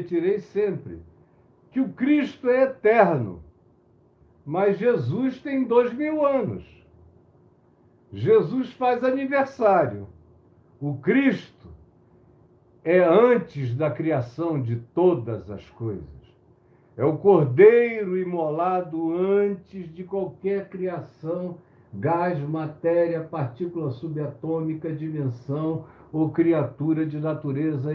repetirei sempre, que o Cristo é eterno, mas Jesus tem 2000 anos. Jesus faz aniversário. O Cristo é antes da criação de todas as coisas. É o Cordeiro imolado antes de qualquer criação, gás, matéria, partícula subatômica, dimensão ou criatura de natureza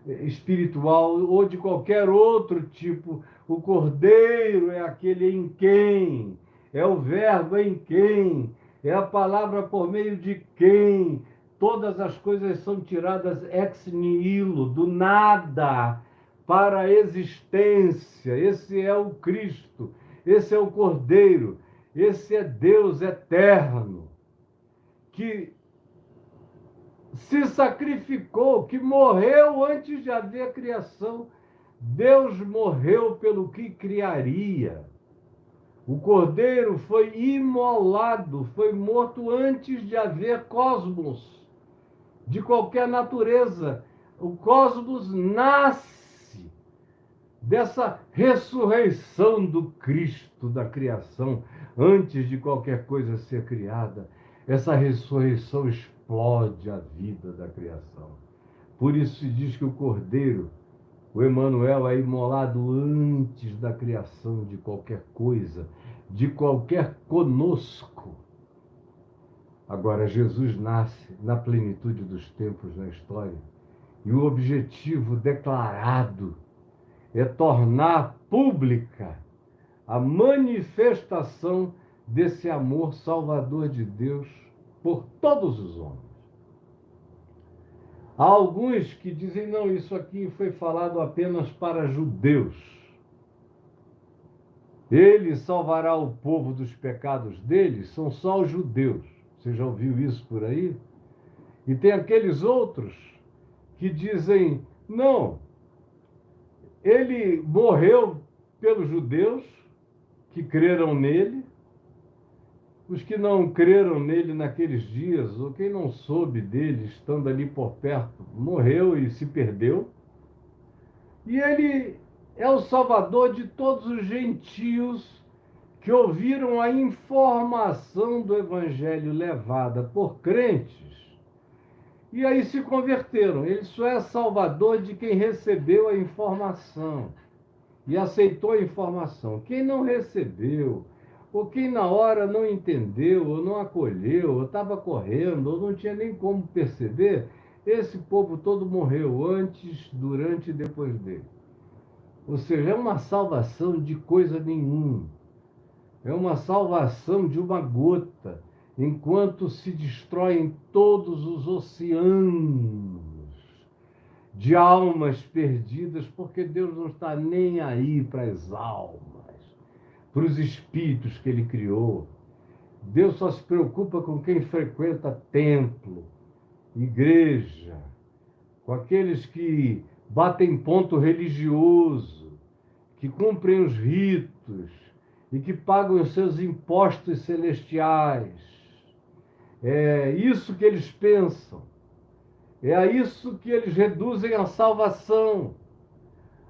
espiritual ou de qualquer outro tipo. O Cordeiro é aquele em quem, é o Verbo em quem, é a palavra por meio de quem todas as coisas são tiradas ex nihilo, do nada, para a existência. Esse é o Cristo, esse é o Cordeiro, esse é Deus eterno, que se sacrificou, que morreu antes de haver a criação. Deus morreu pelo que criaria. O Cordeiro foi imolado, foi morto antes de haver cosmos, de qualquer natureza. O cosmos nasce dessa ressurreição do Cristo da criação, antes de qualquer coisa ser criada. Essa ressurreição explode a vida da criação. Por isso se diz que o Cordeiro, o Emanuel, é imolado antes da criação de qualquer coisa, de qualquer conosco. Agora, Jesus nasce na plenitude dos tempos na história, e o objetivo declarado é tornar pública a manifestação desse amor salvador de Deus por todos os homens. Há alguns que dizem, não, isso aqui foi falado apenas para judeus. Ele salvará o povo dos pecados deles, são só os judeus. Você já ouviu isso por aí? E tem aqueles outros que dizem, não, ele morreu pelos judeus que creram nele, os que não creram nele naqueles dias, ou quem não soube dele, estando ali por perto, morreu e se perdeu. E ele é o Salvador de todos os gentios que ouviram a informação do Evangelho levada por crentes e aí se converteram. Ele só é Salvador de quem recebeu a informação e aceitou a informação. Quem não recebeu, ou quem na hora não entendeu, ou não acolheu, ou estava correndo, ou não tinha nem como perceber, esse povo todo morreu antes, durante e depois dele. Ou seja, é uma salvação de coisa nenhuma. É uma salvação de uma gota, enquanto se destroem todos os oceanos de almas perdidas, porque Deus não está nem aí para as almas, para os espíritos que Ele criou. Deus só se preocupa com quem frequenta templo, igreja, com aqueles que batem ponto religioso, que cumprem os ritos e que pagam os seus impostos celestiais. É isso que eles pensam. É a isso que eles reduzem a salvação.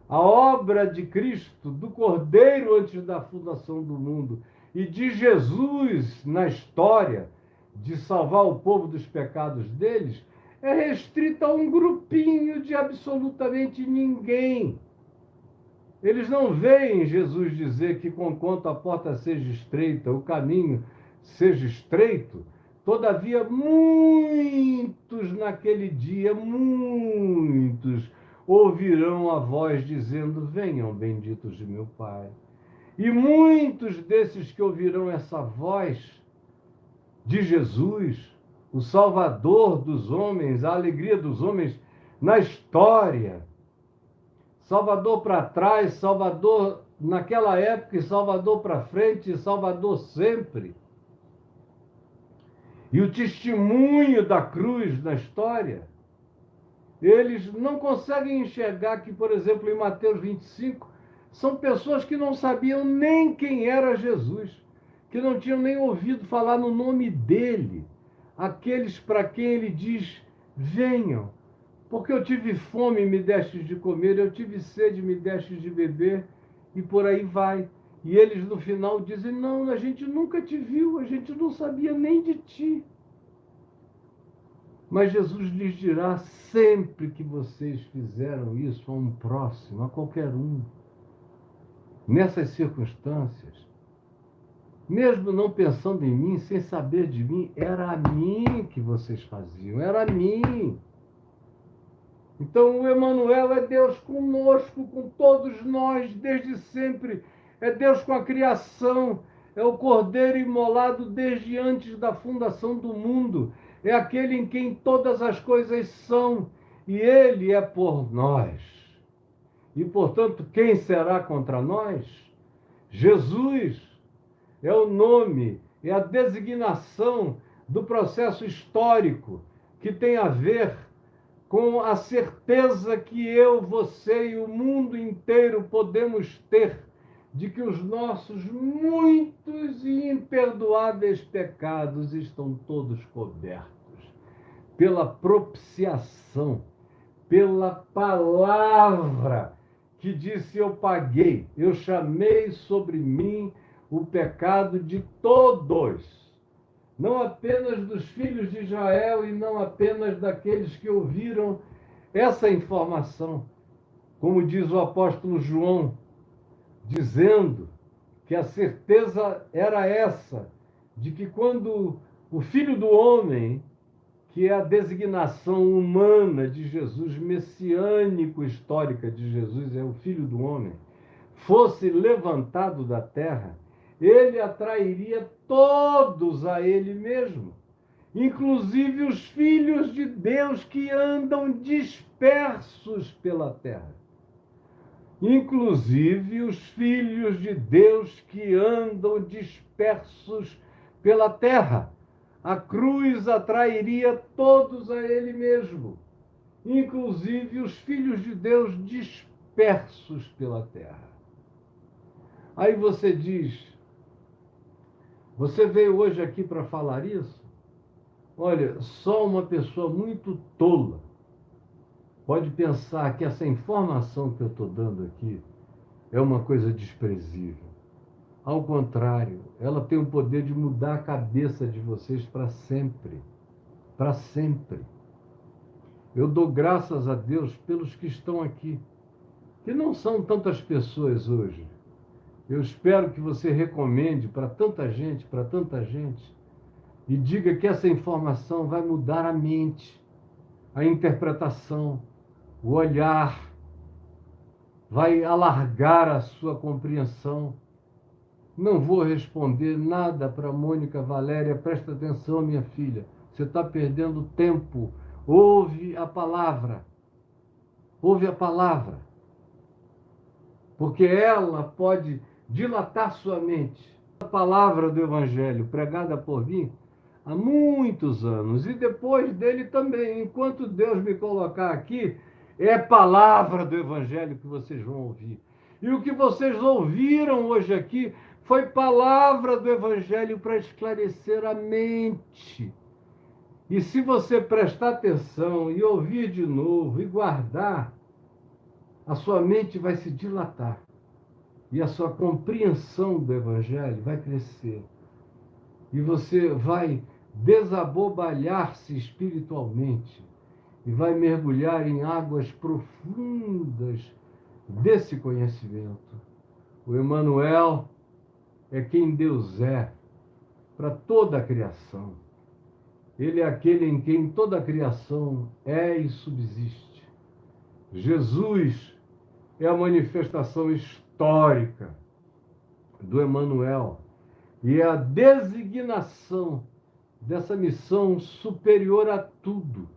A obra de Cristo, do Cordeiro antes da fundação do mundo e de Jesus na história de salvar o povo dos pecados deles, é restrita a um grupinho de absolutamente ninguém. Eles não veem Jesus dizer que, conquanto a porta seja estreita, o caminho seja estreito, todavia muitos naquele dia, muitos ouvirão a voz dizendo, venham benditos de meu Pai. E muitos desses que ouvirão essa voz de Jesus, o Salvador dos homens, a alegria dos homens na história, Salvador para trás, Salvador naquela época, e Salvador para frente, e Salvador sempre. E o testemunho da cruz na história, eles não conseguem enxergar que, por exemplo, em Mateus 25, são pessoas que não sabiam nem quem era Jesus, que não tinham nem ouvido falar no nome dele, aqueles para quem ele diz, venham, Porque eu tive fome e me destes de comer, eu tive sede e me destes de beber, e por aí vai. E eles no final dizem: não, a gente nunca te viu, a gente não sabia nem de ti. Mas Jesus lhes dirá: sempre que vocês fizeram isso a um próximo, a qualquer um, nessas circunstâncias, mesmo não pensando em mim, sem saber de mim, era a mim que vocês faziam, era a mim. Então, o Emanuel é Deus conosco, com todos nós, desde sempre. É Deus com a criação. É o Cordeiro imolado desde antes da fundação do mundo. É aquele em quem todas as coisas são. E Ele é por nós. E, portanto, quem será contra nós? Jesus é o nome, é a designação do processo histórico que tem a ver com a certeza que eu, você e o mundo inteiro podemos ter de que os nossos muitos e imperdoáveis pecados estão todos cobertos pela propiciação, pela palavra que disse: eu paguei, eu chamei sobre mim o pecado de todos. Não apenas dos filhos de Israel e não apenas daqueles que ouviram essa informação, como diz o apóstolo João, dizendo que a certeza era essa, de que quando o Filho do Homem, que é a designação humana de Jesus, messiânico histórica de Jesus, é o Filho do Homem, fosse levantado da terra, ele atrairia todos a ele mesmo, inclusive os filhos de Deus que andam dispersos pela terra. Inclusive os filhos de Deus que andam dispersos pela terra. A cruz atrairia todos a ele mesmo, inclusive os filhos de Deus dispersos pela terra. Aí você diz: você veio hoje aqui para falar isso? Olha, só uma pessoa muito tola pode pensar que essa informação que eu estou dando aqui é uma coisa desprezível. Ao contrário, ela tem o poder de mudar a cabeça de vocês para sempre. Para sempre. Eu dou graças a Deus pelos que estão aqui, que não são tantas pessoas hoje. Eu espero que você recomende para tanta gente, e diga que essa informação vai mudar a mente, a interpretação, o olhar, vai alargar a sua compreensão. Não vou responder nada para Mônica Valéria. Presta atenção, minha filha. Você está perdendo tempo. Ouve a palavra. Ouve a palavra. Porque ela pode dilatar sua mente. A palavra do Evangelho, pregada por mim há muitos anos, e depois dele também. Enquanto Deus me colocar aqui, é palavra do Evangelho que vocês vão ouvir. E o que vocês ouviram hoje aqui foi palavra do Evangelho para esclarecer a mente. E se você prestar atenção e ouvir de novo e guardar, a sua mente vai se dilatar. E a sua compreensão do Evangelho vai crescer. E você vai desabobalhar-se espiritualmente. E vai mergulhar em águas profundas desse conhecimento. O Emanuel é quem Deus é para toda a criação. Ele é aquele em quem toda a criação é e subsiste. Jesus é a manifestação histórica do Emanuel e é a designação dessa missão superior a tudo,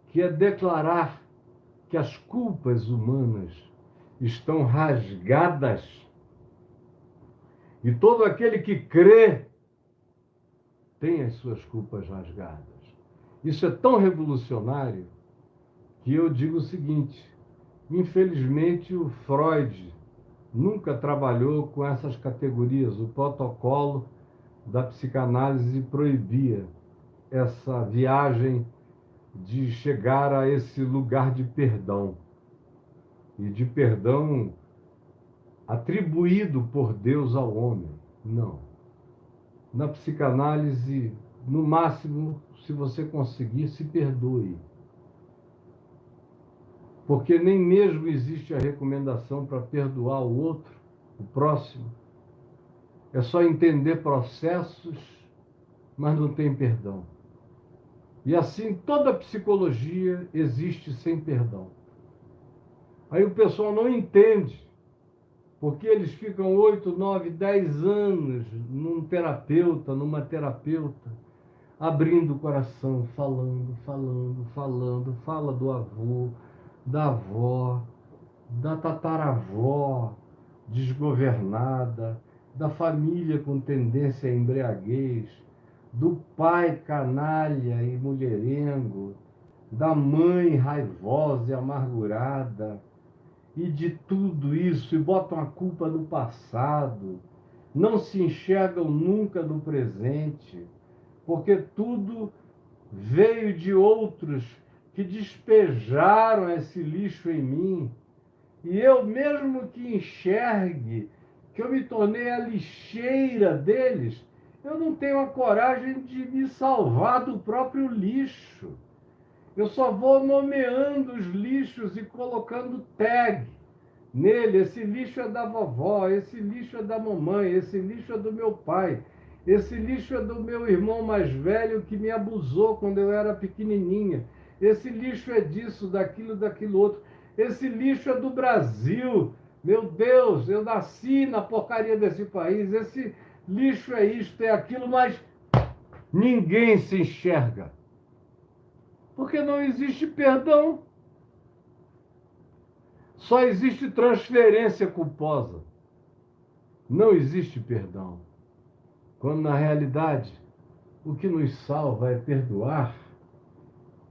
que é declarar que as culpas humanas estão rasgadas e todo aquele que crê tem as suas culpas rasgadas. Isso é tão revolucionário que eu digo o seguinte: infelizmente o Freud nunca trabalhou com essas categorias. O protocolo da psicanálise proibia essa viagem de chegar a esse lugar de perdão, e de perdão atribuído por Deus ao homem. Não. Na psicanálise, no máximo, se você conseguir, se perdoe. Porque nem mesmo existe a recomendação para perdoar o outro, o próximo. É só entender processos, mas não tem perdão. E assim, toda psicologia existe sem perdão. Aí o pessoal não entende, porque eles ficam 8, 9, 10 anos num terapeuta, numa terapeuta, abrindo o coração, falando, fala do avô, da avó, da tataravó desgovernada, da família com tendência à embriaguez, do pai canalha e mulherengo, da mãe raivosa e amargurada, e de tudo isso, e botam a culpa no passado, não se enxergam nunca no presente, porque tudo veio de outros que despejaram esse lixo em mim. E eu, mesmo que enxergue que eu me tornei a lixeira deles, eu não tenho a coragem de me salvar do próprio lixo. Eu só vou nomeando os lixos e colocando tag nele. Esse lixo é da vovó, esse lixo é da mamãe, esse lixo é do meu pai, esse lixo é do meu irmão mais velho que me abusou quando eu era pequenininha, esse lixo é disso, daquilo outro, esse lixo é do Brasil, meu Deus, eu nasci na porcaria desse país, esse lixo é isto, é aquilo, mas ninguém se enxerga, porque não existe perdão. Só existe transferência culposa. Não existe perdão. Quando, na realidade, o que nos salva é perdoar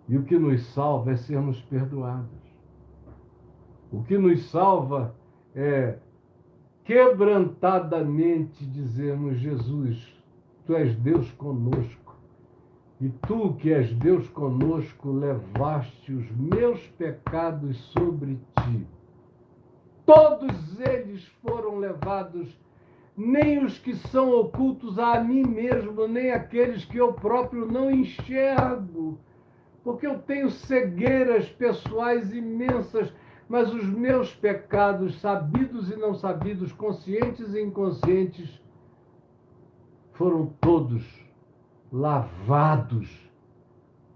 e o que nos salva é sermos perdoados. O que nos salva é quebrantadamente dizermos: Jesus, Tu és Deus conosco. E Tu, que és Deus conosco, levaste os meus pecados sobre Ti. Todos eles foram levados, nem os que são ocultos a mim mesmo, nem aqueles que eu próprio não enxergo, porque eu tenho cegueiras pessoais imensas, mas os meus pecados, sabidos e não sabidos, conscientes e inconscientes, foram todos lavados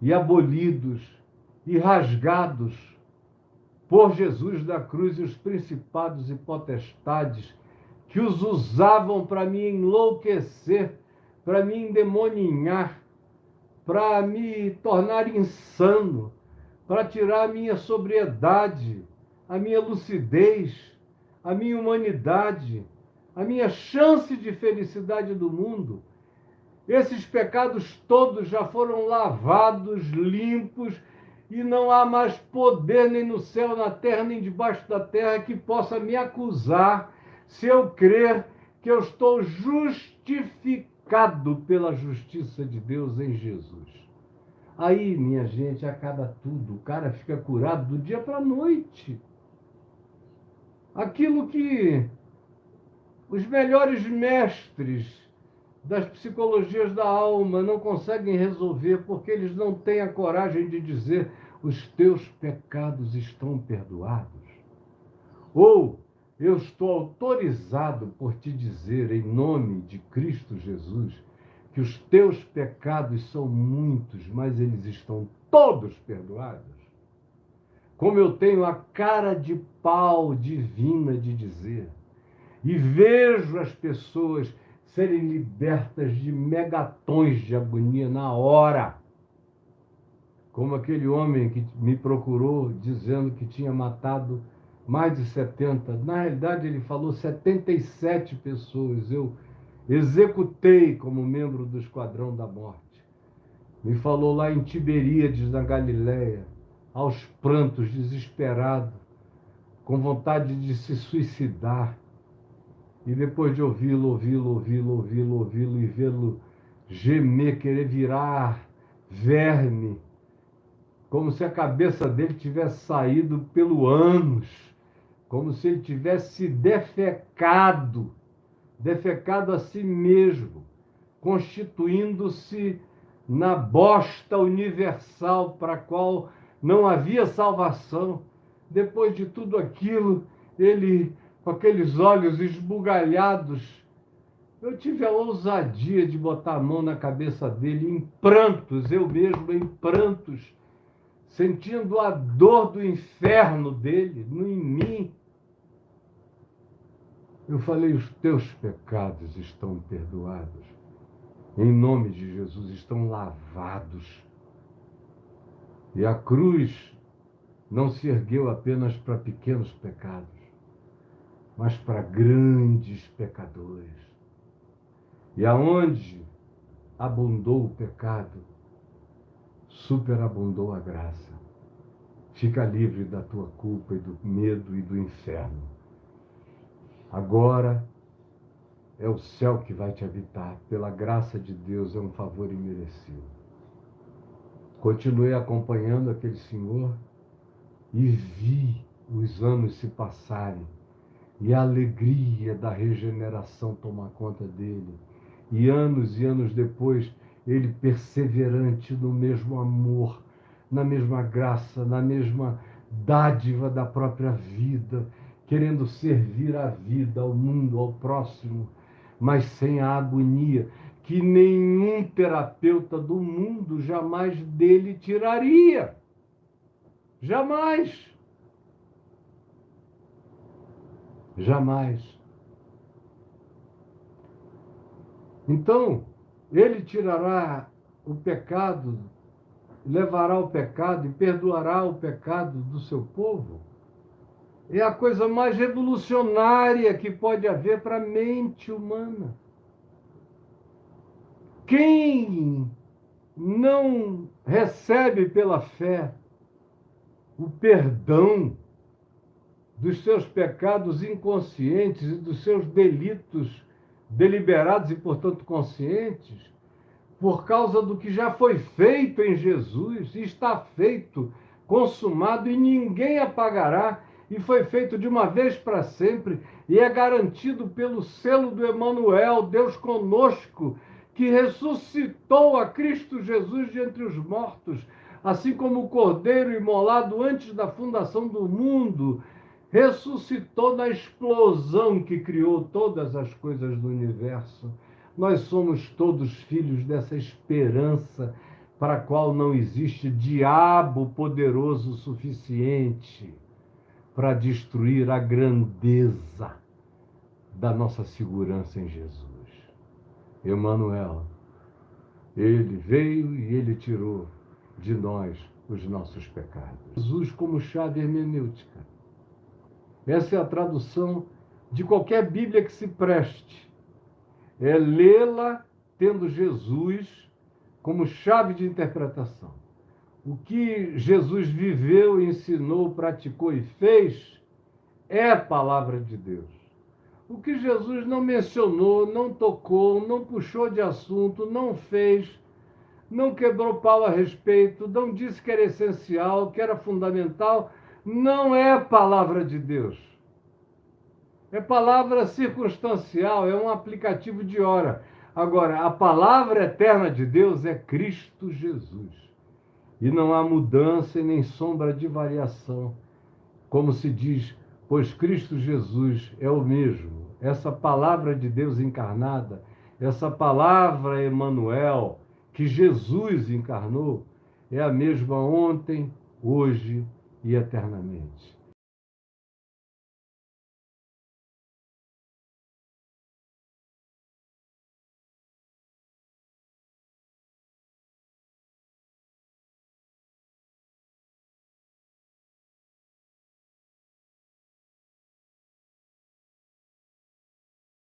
e abolidos e rasgados por Jesus da cruz e os principados e potestades que os usavam para me enlouquecer, para me endemoninhar, para me tornar insano, para tirar a minha sobriedade, a minha lucidez, a minha humanidade, a minha chance de felicidade do mundo. Esses pecados todos já foram lavados, limpos, e não há mais poder nem no céu, na terra, nem debaixo da terra que possa me acusar, se eu crer que eu estou justificado pela justiça de Deus em Jesus. Aí, minha gente, acaba tudo. O cara fica curado do dia para a noite. Aquilo que os melhores mestres das psicologias da alma não conseguem resolver, porque eles não têm a coragem de dizer: os teus pecados estão perdoados. Ou: eu estou autorizado por te dizer, em nome de Cristo Jesus, que os teus pecados são muitos, mas eles estão todos perdoados. Como eu tenho a cara de pau divina de dizer, e vejo as pessoas serem libertas de megatons de agonia na hora. Como aquele homem que me procurou dizendo que tinha matado mais de 70. Na realidade, ele falou 77 pessoas. Eu executei como membro do Esquadrão da Morte. Me falou lá em Tiberíades, na Galileia, aos prantos, desesperado, com vontade de se suicidar. E depois de ouvi-lo e vê-lo gemer, querer virar verme, como se a cabeça dele tivesse saído pelo ânus, como se ele tivesse defecado a si mesmo, constituindo-se na bosta universal para a qual não havia salvação. Depois de tudo aquilo, ele, com aqueles olhos esbugalhados, eu tive a ousadia de botar a mão na cabeça dele em prantos, eu mesmo em prantos, sentindo a dor do inferno dele em mim. Eu falei: os teus pecados estão perdoados. Em nome de Jesus, estão lavados. E a cruz não se ergueu apenas para pequenos pecados, mas para grandes pecadores. E aonde abundou o pecado, superabundou a graça. Fica livre da tua culpa e do medo e do inferno. Agora é o céu que vai te habitar. Pela graça de Deus, é um favor imerecido. Continuei acompanhando aquele senhor e vi os anos se passarem e a alegria da regeneração tomar conta dele. E anos depois, ele perseverante no mesmo amor, na mesma graça, na mesma dádiva da própria vida, querendo servir a vida, ao mundo, ao próximo, mas sem a agonia que nenhum terapeuta do mundo jamais dele tiraria. Jamais. Jamais. Então, ele tirará o pecado, levará o pecado e perdoará o pecado do seu povo. É a coisa mais revolucionária que pode haver para a mente humana. Quem não recebe pela fé o perdão dos seus pecados inconscientes e dos seus delitos deliberados e, portanto, conscientes, por causa do que já foi feito em Jesus, está feito, consumado, e ninguém apagará, e foi feito de uma vez para sempre, e é garantido pelo selo do Emanuel, Deus conosco, que ressuscitou a Cristo Jesus de entre os mortos, assim como o Cordeiro imolado antes da fundação do mundo, ressuscitou na explosão que criou todas as coisas do universo. Nós somos todos filhos dessa esperança para a qual não existe diabo poderoso o suficiente para destruir a grandeza da nossa segurança em Jesus. Emanuel, ele veio e ele tirou de nós os nossos pecados. Jesus como chave hermenêutica. Essa é a tradução de qualquer Bíblia que se preste. É lê-la tendo Jesus como chave de interpretação. O que Jesus viveu, ensinou, praticou e fez é a palavra de Deus. O que Jesus não mencionou, não tocou, não puxou de assunto, não fez, não quebrou pau a respeito, não disse que era essencial, que era fundamental, não é palavra de Deus. É palavra circunstancial, é um aplicativo de hora. Agora, a palavra eterna de Deus é Cristo Jesus. E não há mudança e nem sombra de variação. Como se diz, pois Cristo Jesus é o mesmo. Essa palavra de Deus encarnada, essa palavra Emanuel, que Jesus encarnou, é a mesma ontem, hoje e eternamente.